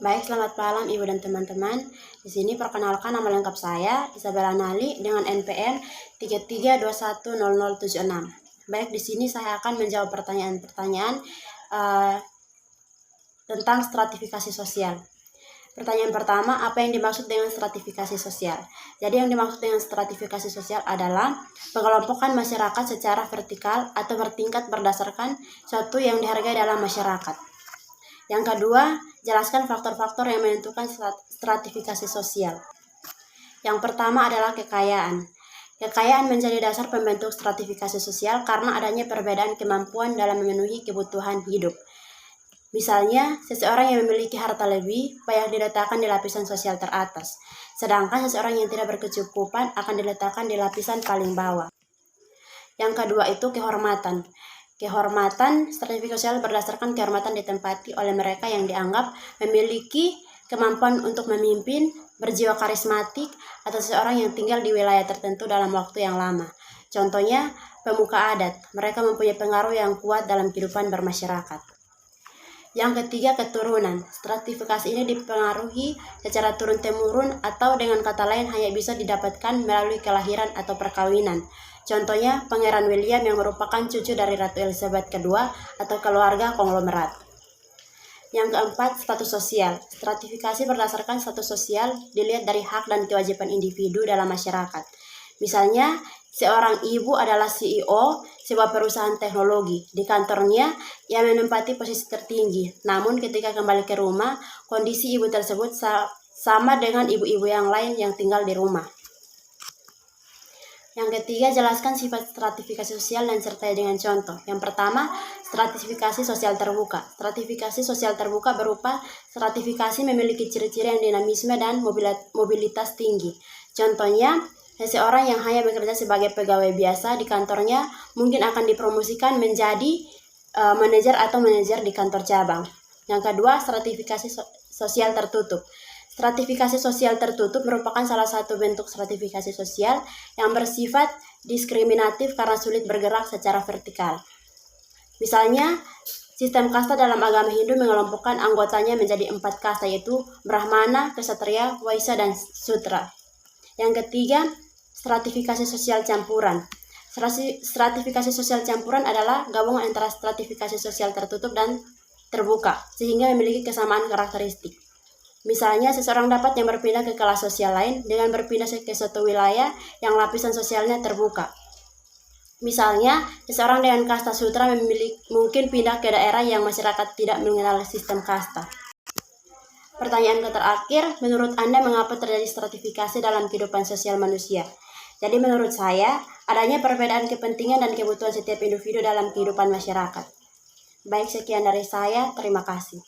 Baik, selamat malam Ibu dan teman-teman. Di sini perkenalkan nama lengkap saya, Isabella Nali dengan NPM 33210076. Baik, di sini saya akan menjawab pertanyaan-pertanyaan tentang stratifikasi sosial. Pertanyaan pertama, apa yang dimaksud dengan stratifikasi sosial? Jadi yang dimaksud dengan stratifikasi sosial adalah pengelompokan masyarakat secara vertikal atau bertingkat berdasarkan suatu yang dihargai dalam masyarakat. Yang kedua, jelaskan faktor-faktor yang menentukan stratifikasi sosial. Yang pertama adalah kekayaan. Kekayaan menjadi dasar pembentuk stratifikasi sosial karena adanya perbedaan kemampuan dalam memenuhi kebutuhan hidup. Misalnya, seseorang yang memiliki harta lebih banyak diletakkan di lapisan sosial teratas, sedangkan seseorang yang tidak berkecukupan akan diletakkan di lapisan paling bawah. Yang kedua itu kehormatan. Kehormatan stratifikasi sosial berdasarkan kehormatan ditempati oleh mereka yang dianggap memiliki kemampuan untuk memimpin, berjiwa karismatik, atau seseorang yang tinggal di wilayah tertentu dalam waktu yang lama. Contohnya, pemuka adat. Mereka mempunyai pengaruh yang kuat dalam kehidupan bermasyarakat. Yang ketiga, keturunan. Stratifikasi ini dipengaruhi secara turun-temurun atau dengan kata lain hanya bisa didapatkan melalui kelahiran atau perkawinan. Contohnya, Pangeran William yang merupakan cucu dari Ratu Elizabeth II atau keluarga konglomerat. Yang keempat, status sosial. Stratifikasi berdasarkan status sosial dilihat dari hak dan kewajiban individu dalam masyarakat. Misalnya, seorang ibu adalah CEO sebuah perusahaan teknologi. Di kantornya, ia menempati posisi tertinggi. Namun ketika kembali ke rumah, kondisi ibu tersebut sama dengan ibu-ibu yang lain yang tinggal di rumah. Yang ketiga, jelaskan sifat stratifikasi sosial dan sertai dengan contoh. Yang pertama, stratifikasi sosial terbuka. Stratifikasi sosial terbuka berupa stratifikasi memiliki ciri-ciri yang dinamisme dan mobilitas tinggi. Contohnya, seseorang yang hanya bekerja sebagai pegawai biasa di kantornya mungkin akan dipromosikan menjadi manajer atau manajer di kantor cabang. Yang kedua, stratifikasi sosial tertutup. Stratifikasi sosial tertutup merupakan salah satu bentuk stratifikasi sosial yang bersifat diskriminatif karena sulit bergerak secara vertikal. Misalnya, sistem kasta dalam agama Hindu mengelompokkan anggotanya menjadi 4 kasta, yaitu Brahmana, Ksatria, Waisya, dan Sudra. Yang ketiga, stratifikasi sosial campuran. Stratifikasi sosial campuran adalah gabungan antara stratifikasi sosial tertutup dan terbuka, sehingga memiliki kesamaan karakteristik. Misalnya, seseorang dapat yang berpindah ke kelas sosial lain dengan berpindah ke suatu wilayah yang lapisan sosialnya terbuka. Misalnya, seseorang dengan kasta Sudra mungkin pindah ke daerah yang masyarakat tidak mengenal sistem kasta. Pertanyaan terakhir, menurut Anda mengapa terjadi stratifikasi dalam kehidupan sosial manusia? Jadi menurut saya, adanya perbedaan kepentingan dan kebutuhan setiap individu dalam kehidupan masyarakat. Baik, sekian dari saya. Terima kasih.